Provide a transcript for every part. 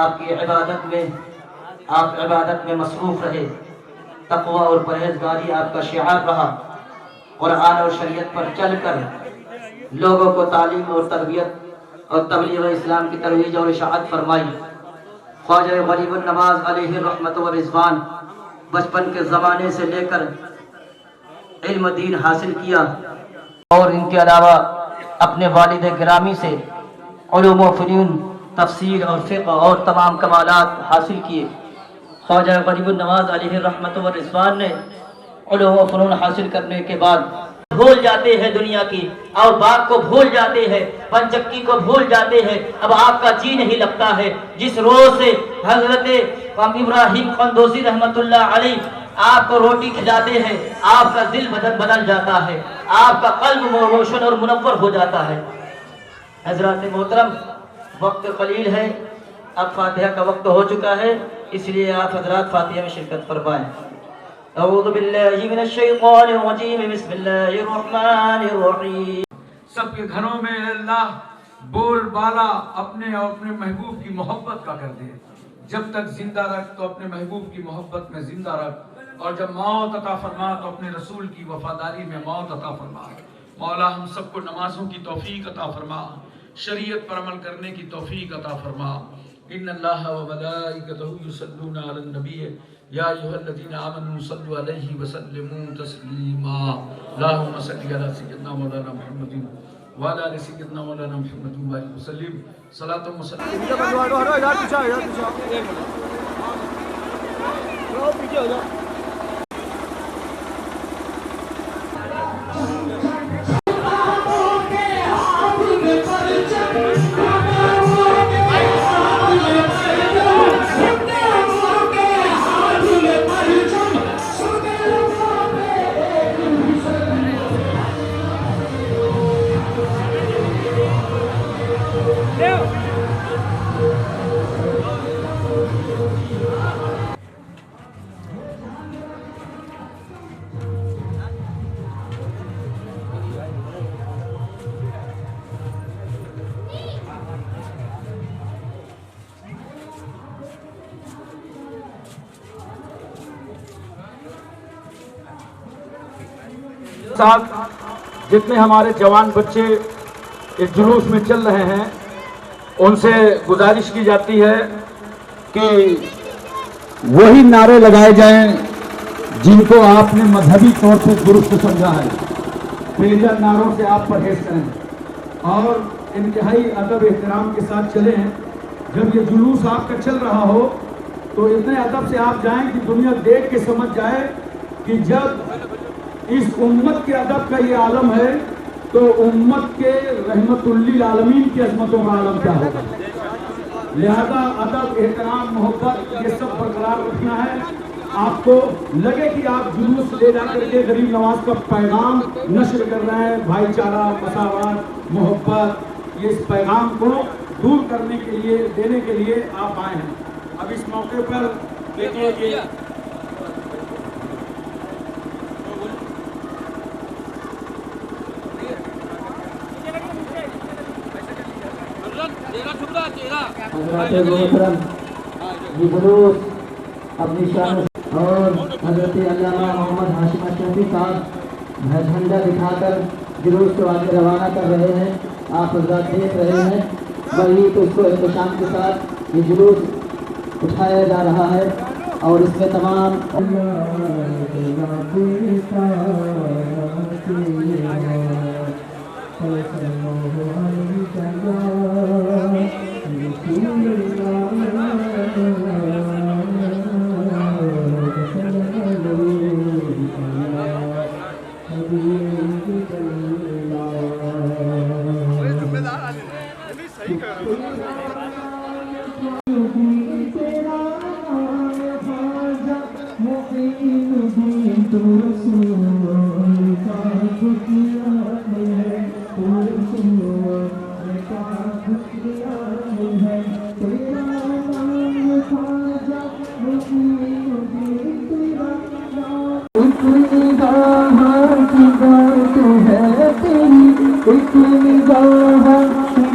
आप इबादत में मसरूफ़ रहे। तक़वा और परहेज़गारी आपका शिआर रहा। कुरान और शरीयत पर चलकर लोगों को तालीम और तरबियत और तबलीग इस्लाम की तरवीज और इशाअत फरमाई। ख्वाजा गरीबुन नवाज अलैहि रहमत व रिज़वान बचपन के ज़माने से लेकर इल्म दीन हासिल किया और इनके अलावा अपने वालिद गिरामी से उलूम व फ़नून, तफ़सीर और फ़िक़्ह और तमाम कमालात हासिल किए। ख्वाजा गरीबुन नवाज अलैहि रहमत व रिज़वान ने उलूम व फ़नून हासिल करने के बाद भूल जाते हैं दुनिया की, और बाग को भूल जाते हैं, पंचक्की को भूल जाते हैं। अब आपका जी नहीं लगता है। जिस रोज से हजरत इब्राहिम कंदोसी रहमतुल्लाह अलैह आपको रोटी खिलाते हैं, आपका दिल बदल जाता है, आपका कल्ब रोशन और मुनव्वर हो जाता है। हजरत मोहतरम, वक्त कलील है, अब फातिहा का वक्त हो चुका है, इसलिए आप हजरात फातिहा में शिरकत फरमाएं। अऊज़ु बिल्लाहि मिनश शैतानिर रजीम, बिस्मिल्लाहिर रहमानिर रहीम। सबके घरों में अल्लाह बोलबाला अपने और अपने महबूब की मोहब्बत का कर दे। जब तक जिंदा रख तो अपने महबूब की मोहब्बत में जिंदा रख, और जब मौत अता फरमा तो अपने रसूल की वफादारी में मौत अता फरमा। मौला हम सबको नमाजों की तौफीक अता फरमा, शरीयत पर अमल करने की तौफीक अता फरमा। इन्नल्लाह व मलाइकतहु युसल्लूना अलन नबी या अय्युहल्लज़ीना आमनू सल्लु अलैहि व सल्लिमू तस्लीमा। अल्लाहुम्मा सल्लि अला सय्यिदिना मौलाना मुहम्मदिन व अला आलि सय्यिदिना मौलाना मुहम्मदिन व सल्लिम सलातुम व सलाम। पीछे हो जाओ। साथ जितने हमारे जवान बच्चे इस जुलूस में चल रहे हैं, उनसे गुजारिश की जाती है कि वही नारे लगाए जाएं जिनको आपने मजहबी तौर पर दुरुस्त समझा है। बेजा नारों से आप परहेज करें और इंतहाई अदब एहतराम के साथ चलें। जब ये जुलूस आपका चल रहा हो तो इतने अदब से आप जाएं कि दुनिया देख के समझ जाए कि जब इस उम्मत के अदब का ये आलम है तो उम्मत के रहमतुल्लिल आलमीन की अजमतों का आलम क्या होगा। लिहाजा अदब, एहतराम, मोहब्बत ये सब बरकरार रखना है। आपको लगे कि आप जुलूस ले जाकर के गरीब नवाज का पैगाम नश्र कर रहे हैं, भाईचारा, मसावत, मोहब्बत, ये इस पैगाम को दूर करने के लिए, देने के लिए आप आए हैं। अब इस मौके पर देखिए जुलूस अपनी शान और हज़रत अल्लामा मोहम्मद हाशिम अशरफी साहब झंडा दिखाकर जुलूस को आगे रवाना कर रहे हैं। आप हज़रात देख रहे हैं, वही तो इसको एहतशाम के साथ ये जुलूस उठाया जा रहा है और इसमें तमाम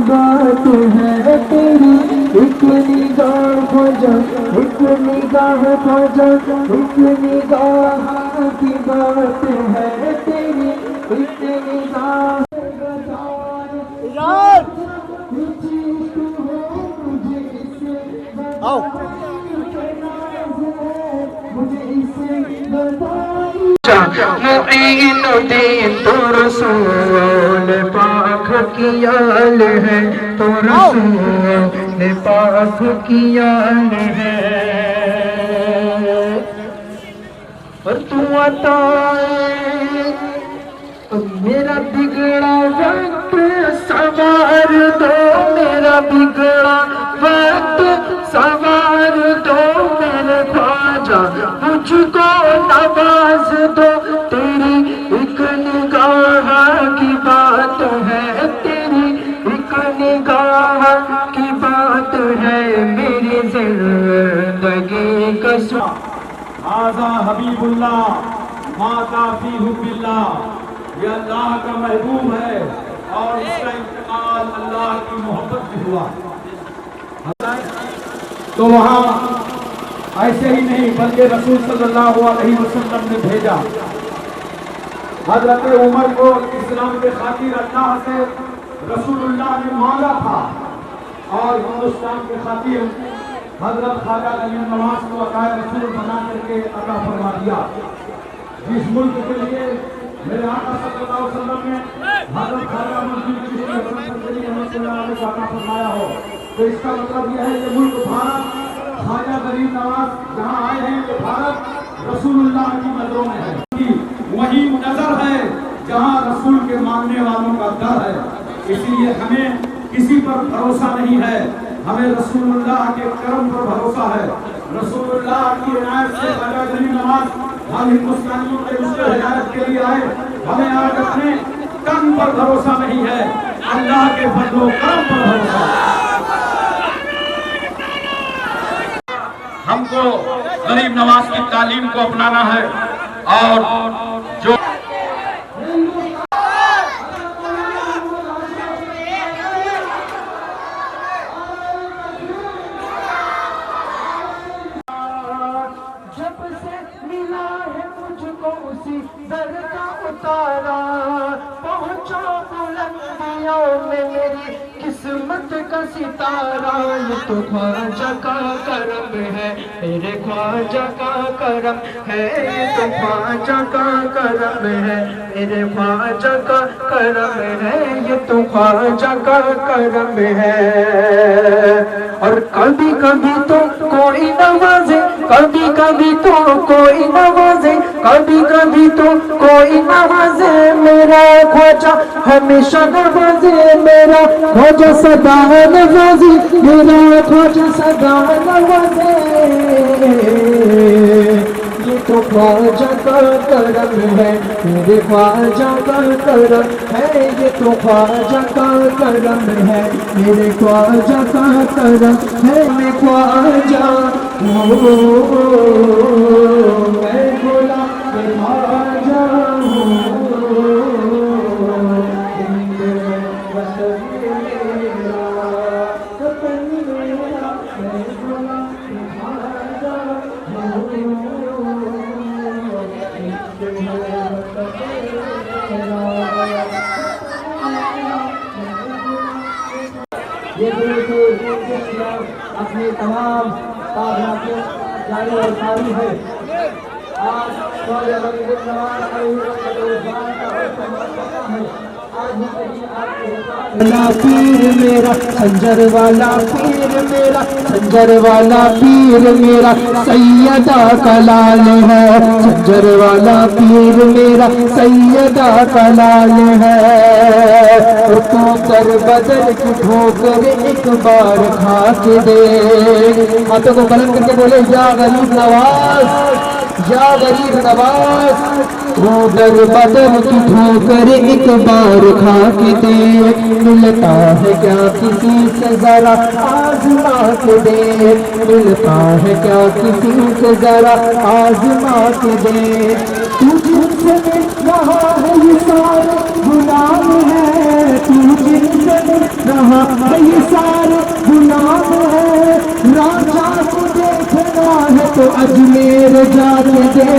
बात है तेरी, एक निगाह निगाह ख्वाजा, एक निगाह की बात है तेरी, एक निगाह मुईनुद्दीन तो रसूल पाक की आल है, तो रसूल पाक की आल है। और तू आता मेरा बिगड़ा वक्त सवार दो, मेरा बिगड़ा वक्त सवार दो मेरे ख्वाजा, मुझको नवाज दो। तेरी एक निगाह की बात है, तेरी एक निगाह की बात है, मेरी जिंदगी का आज़ा हबीबुल्लाह माता फी हुब्बिल्लाह, ये अल्लाह का महबूब है और इसका इंतकाल अल्लाह की मोहब्बत से हुआ। तो वहाँ ऐसे ही नहीं बल्कि रसूल सल्लल्लाहु अलैहि वसल्लम ने भेजा। हजरत उमर को इस्लाम के खातिर अल्लाह से रसूलुल्लाह ने मांगा था और हिंदुस्तान के खातिर हजरत ख्वाजा गरीब नवाज को अकाए रसूल बना करके अता फरमा दिया। जिस मुल्क के लिए मेरे आका सल्लल्लाहु अलैहि वसल्लम ने हजरत ख्वाजा को अता फरमाया हो, तो इसका मतलब यह है कि मुल्क भारत, ख्वाजा गरीब नवाज जहाँ आए हैं तो भारत रसूलुल्लाह की नजरों में है, वही नजर है जहाँ रसूल के मानने वालों का दर है। इसीलिए हमें किसी पर भरोसा नहीं है, हमें रसूलुल्लाह के करम पर भरोसा है। रसूलुल्लाह की इनायत से ख्वाजा गरीब नवाज हम हिंदुस्तानियों के उसके हिदायत के लिए आए। हमें आज अपने कर्म पर भरोसा नहीं है, अल्लाह के फजलो करम पर भरोसा है। हमको गरीब नवाज की तालीम को अपनाना है और जो जब से मिला है मुझको उसी दर का उतारा, पहुंचा बुलंदियों में मेरी किस्मत का सितारा। ये तो ख्वाजा का करम है, मेरे ख्वाजा का करम है, ये तो ख्वाजा का करम है, मेरे ख्वाजा का करम है, ये तो ख्वाजा का करम है। और कभी कभी तो कोई नवाजे, कभी कभी तो कोई नवाजे, कभी कभी तो कोई नवाजे, मेरा ख्वाजा हमेशा नवाजे, मेरा ख्वाजा सदा नवाजे, मेरा ख्वाजा सदा नवाजे। ये तो ख्वाजा का करम है, मेरे ख्वाजा का करम है, ये तो ख्वाजा का करम है, मेरे ख्वाजा का करम है। मैं ख्वाजा हूँ, मैं बोला मैं ख्वाजा हूँ, ये अपने तमाम कामयाबियों जारी और सारी है। आज पीर मेरा संजर वाला, पीर मेरा संजर वाला, पीर मेरा सैयदा का लाल है, संजर वाला पीर मेरा सैयदा का लाल है। तो कर बदल की ठोकर एक बार खा के दे, हाथों को बुलंद करके बोले या गरीब नवाज, या गरीब नवाज। तू दर बदल की ठोकर एक बार खा के दे, मिलता है क्या किसी से जरा आजमा के दे, मिलता है क्या किसी से जरा आजमा के दे। तू जिनसे रहा है ये सारे गुलाम है, तू जिनसे रहा है ये सारे गुलाम है, राजा को देखना है तो अजमेर जाके दे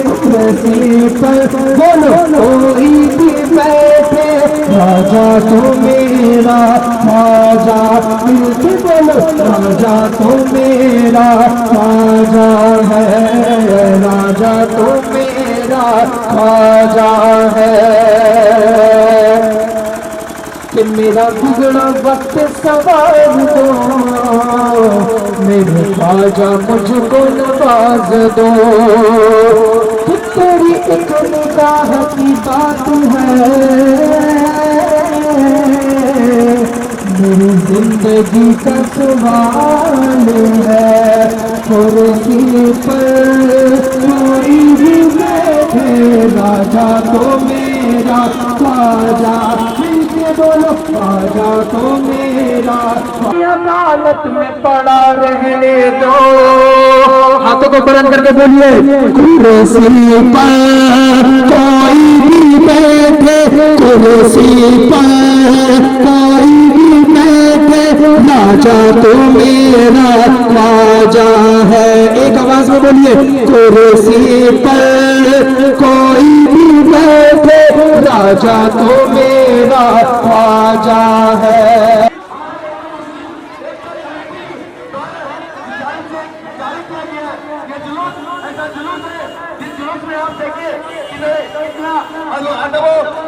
कुर्सी पर बोलो कोई भी बैठे राजा तो मेरा ख्वाजा मिलके बोलो राजा तो मेरा ख्वाजा है राजा तो मेरा ख्वाजा है कि मेरा बिगड़ा वक्त सवार दो मेरे ख्वाजा मुझको नवाज दो कि तेरी एक निगाह की बात है मेरी जिंदगी का सवाल है कुर्सी पर कोई भी बैठे राजा तो मेरा ख्वाजा बोलो राजा तो मेरा अदालत में पड़ा रहने दो हाथों को बुलंद करके बोलिए कुर्सी पर कोई भी बैठे कुर्सी पर कोई भी बैठे राजा तो मेरा ख्वाजा है एक आवाज में बोलिए कुर्सी पर कोई भी बैठे राजा तो मेरा ख्वाजा है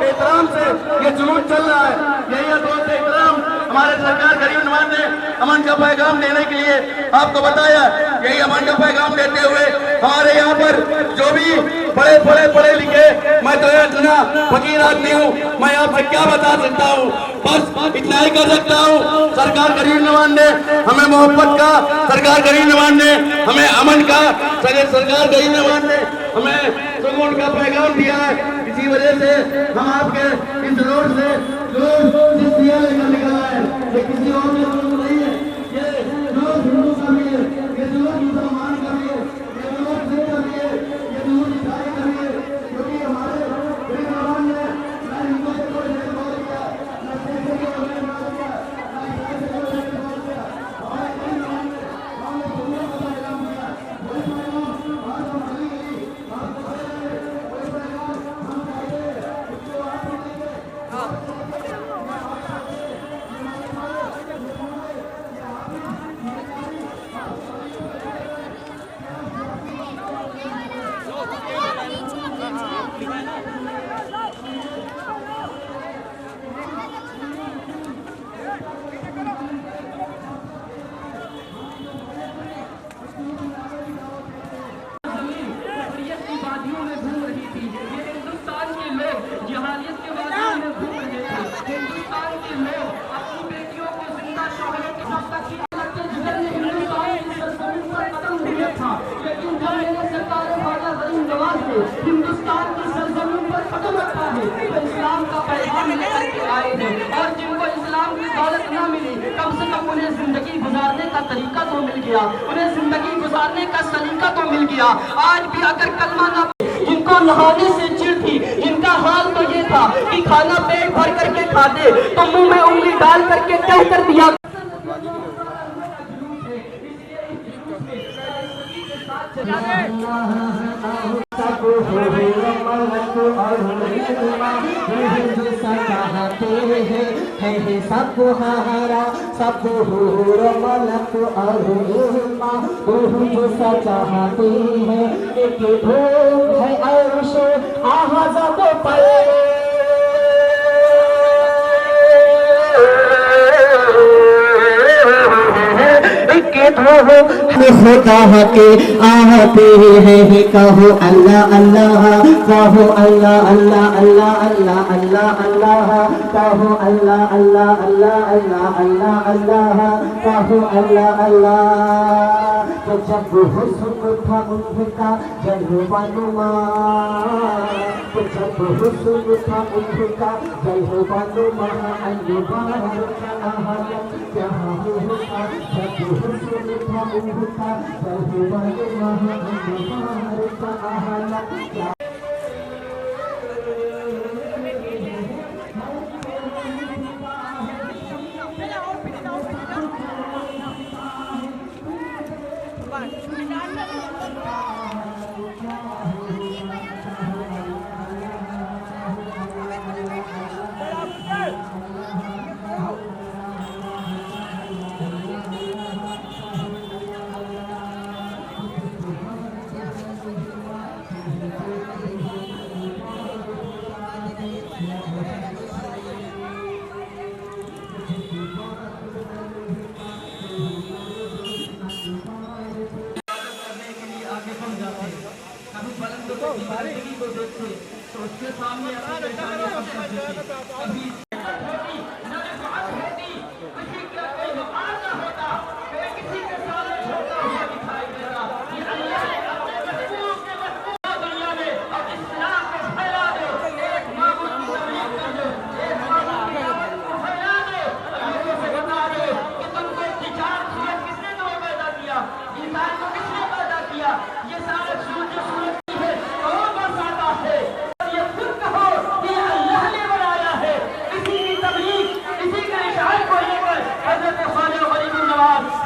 एहतराम से ये जुलूस चल रहा है यही अदब से एहतराम हमारे सरकार गरीब नवाज ने अमन का पैगाम देने के लिए आपको बताया यही अमन का पैगाम देते हुए हमारे यहाँ पर जो भी पढ़े लिखे मैं तो इतना फकीर आदमी हूँ मैं आपसे क्या बता सकता हूँ बस इतना ही कर सकता हूँ सरकार गरीब नवाज ने हमें मोहब्बत का सरकार गरीब नवाज ने हमें अमन का सरकार गरीब नवाज ने हमें सुकून का पैगाम दिया है इसी वजह से हम आपके इस रोड से जो लेकर निकला है ये किसी और की जरूरत नहीं है ये रोड हिंदू का भी है ये रोड मुसलमान का भी है ये रोड सिख का भी है ये रोड ईसाई का भी है क्योंकि हमारे गरीब नवाज ने ना हिंदू से कोई भेदभाव किया ना सिख से कोई भेदभाव किया ना ईसाई से कोई भेदभाव किया हमारे गरीब नवाज ने हमने दुनिया का पैगाम दिया वही पैगाम आज हम गली गली हम वही पैगाम हम चाहते हैं इसको आप भी देंगे हिंदुस्तान की सरजमीन पर कदम रखा है तो इस्लाम का पैगाम लेकर के आए हैं और जिनको इस्लाम की दौलत ना मिली कम से कम उन्हें जिंदगी गुजारने का तरीका तो मिल गया उन्हें जिंदगी गुजारने का सलीका तो मिल गया आज भी अगर कलमा ना जिनको नहाने से चिढ़ थी जिनका हाल तो ये था कि खाना पेट भर करके खाते तो मुंह में उंगली डाल करके कह कर दिया सब है सब हारा सब हूर मलक और जो चाहते हैं एक धूम है अर्श आज़ाद पर खुदा के आते हैं कहो अल्लाह अल्लाह कहो अल्लाह अल्लाह अल्लाह अल्लाह अल्लाह अल्लाह कहो अल्लाह अल्लाह अल्लाह अल्लाह अल्लाह अल्लाह कहो अल्लाह अल्लाह तो जब हुस्न था उनका जलवा नुमा तो जब हुस्न था उनका जलवा नुमा अल्लाह क्या होता जब हुस्न था उनका जलवा नुमा अल्लाह Bye. तो उसके सामने अपनी परेशानी कम कर देते। कभी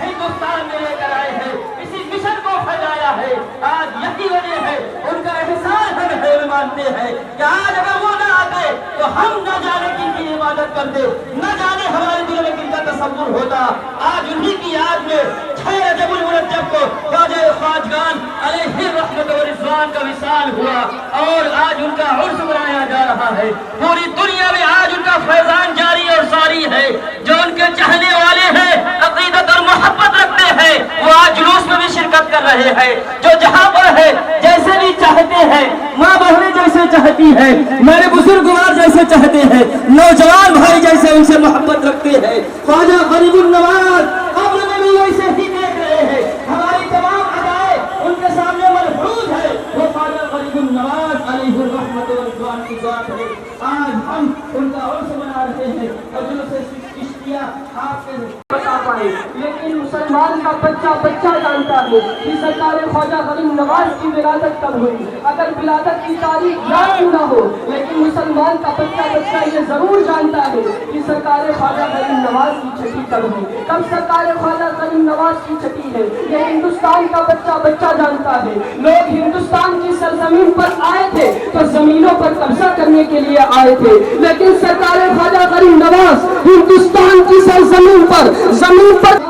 हिंदुस्तान में लेकर आए हैं, इसी मिशन को फैलाया है। आज यही वजह है, उनका एहसान हम है मानते हैं कि आज अगर वो ना आते तो हम न जाने किनकी इबादत करते, न जाने हमारे दिल में किनका तसव्वुर होता। आज उन्हीं की याद में 6 रजबुल मुरज्जब को ख्वाजा ख्वाजगान अलैहि रहमत व रिज़वान का विसाल हुआ और आज उनका उर्स मनाया जा रहा है। पूरी दुनिया में आज उनका फैजान जारी और सारी है। जो उनके चाहने वाले हैं, अकीदत और मोहब्बत रखते हैं, वो आज जुलूस में भी शिरकत कर रहे हैं। जो जहां पर है, जैसे भी चाहते हैं, माँ बहनें जैसे चाहती है, मेरे बुजुर्गवार जैसे चाहते हैं, नौजवान भाई जैसे उनसे मोहब्बत रखते हैं, ख्वाजा गरीबुल नवाज कब्र में भी वैसे ही देख रहे हैं। हमारी तमाम अदाएं उनके सामने मलफूज है। वो ख्वाजा गरीबुल नवाज अलैहि रहमत व रिज़वान की जात है। आज हम उनका उर्स मना रहे हैं और जुलूस चिश्तिया आपके बता पाए, लेकिन मुसलमान का बच्चा बच्चा जानता है कि सरकार ख्वाजा गरीब नवाज की विलादत कब हुई। अगर विलादत की तारीख याद क्यों ना हो, लेकिन मुसलमान का बच्चा बच्चा ये जरूर जानता है कि सरकार ख्वाजा गरीब नवाज की छठी कब हुई। कब सरकार ख्वाजा गरीब नवाज की छठी है, ये हिंदुस्तान का बच्चा बच्चा जानता है। लोग हिंदुस्तान की सरजमीन पर आए थे तो जमीनों पर कब्जा करने के लिए आए थे, लेकिन सरकार ख्वाजा गरीब नवाज हिंदुस्तान की सरजमीन पर जमीन पर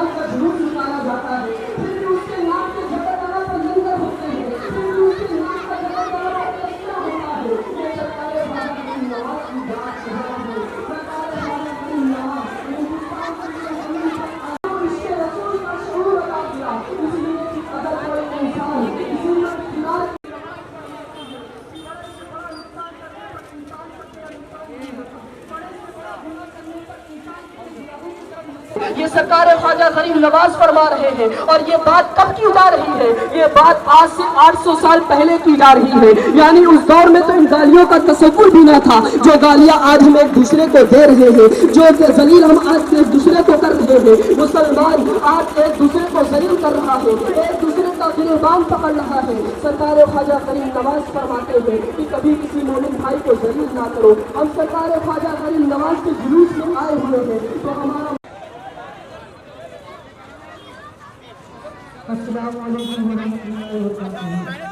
ये सरकार ख्वाजा गरीब नवाज फरमा रहे हैं। और ये बात कब की जा रही है, ये बात आज से 800 साल पहले की जा रही है। यानी उस दौर में तो इन गालियों का तसव्वुर भी ना था जो गालियां आज हम एक दूसरे को दे रहे हैं, जो जलील हम आज एक दूसरे को कर रहे हैं। मुसलमान आज एक दूसरे को जलील कर रहा है, एक दूसरे का गिरबान पकड़ रहा है। सरकार ख्वाजा गरीब नवाज फरमाते हैं कि कभी किसी मोमिन भाई को जलील ना करो। हम सरकार ख्वाजा गरीब नवाज के जुलूस में आए हुए हैं तो हमारा अस्सलाम वालेकुम व रहमतुल्लाहि व बरकातहू।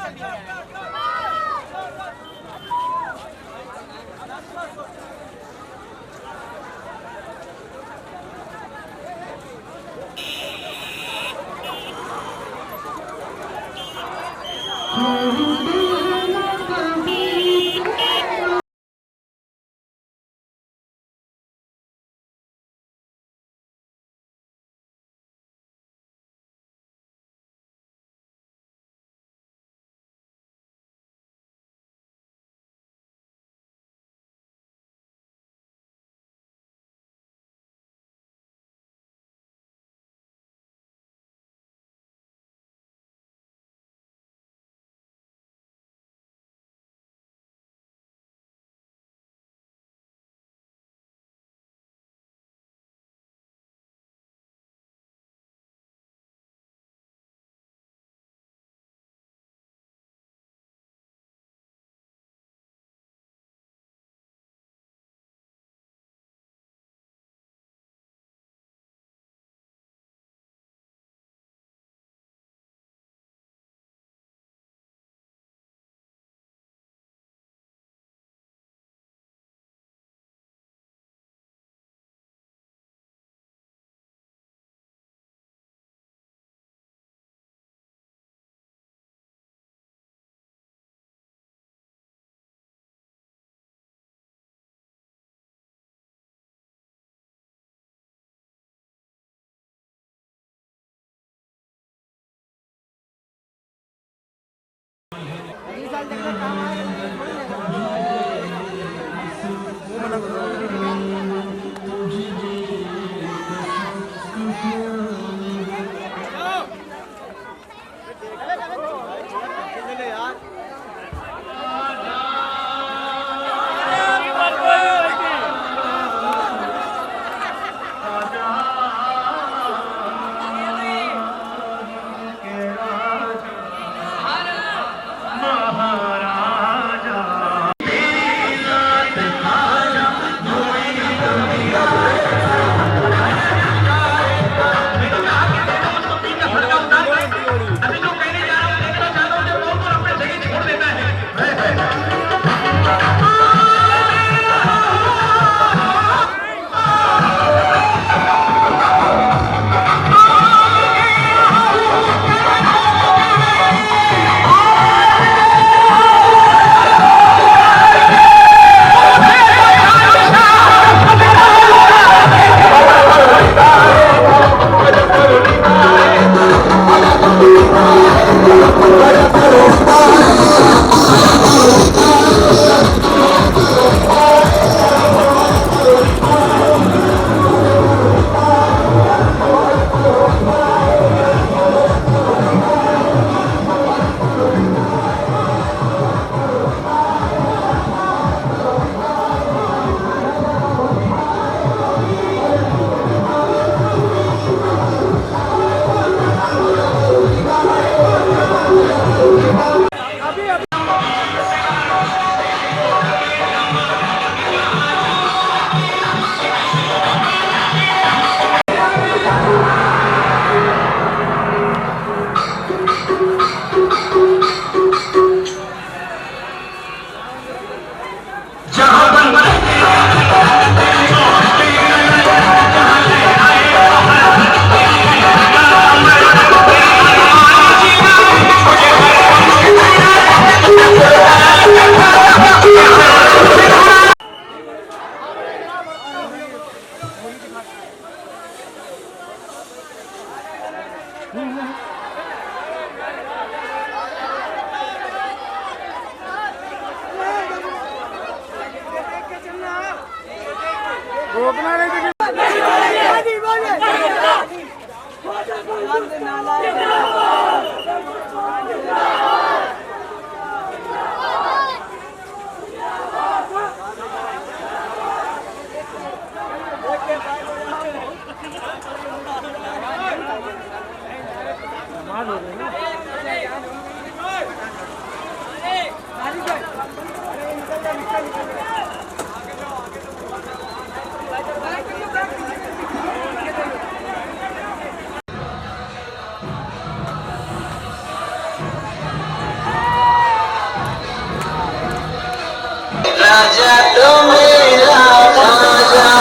राजा तो मेरा राजा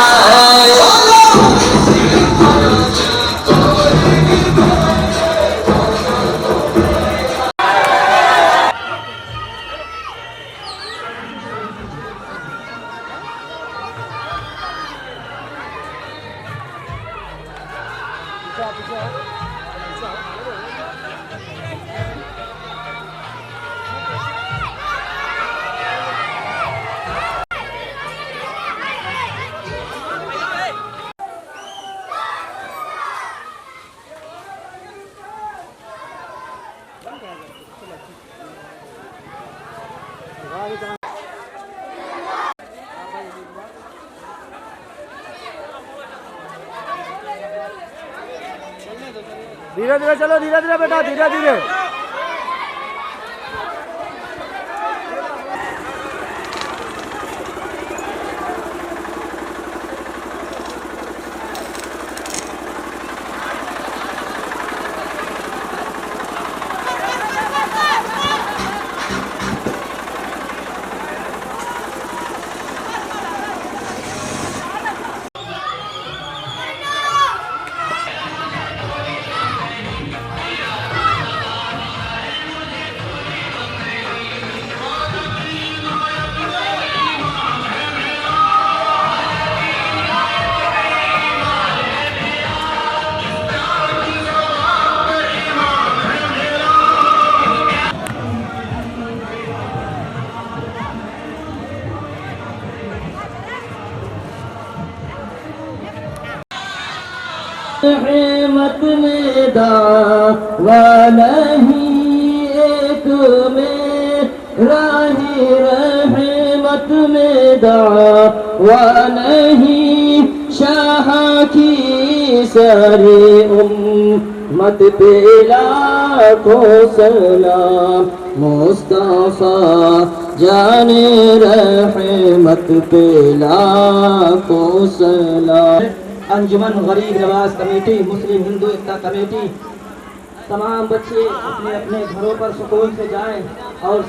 धीरे धीरे चलो, धीरे धीरे बेटा, धीरे धीरे। रहमत में दावा नहीं, एक में राही रहमत में दावा नहीं, शाह की सारी उम्मत पे लाखों सलाम, मुस्तफा जाने रहमत पे लाखों सलाम। अंजुमन गरीब नवाज कमेटी, मुस्लिम हिंदू एकता कमेटी, तमाम बच्चे अपने अपने घरों पर सुकून से जाएं और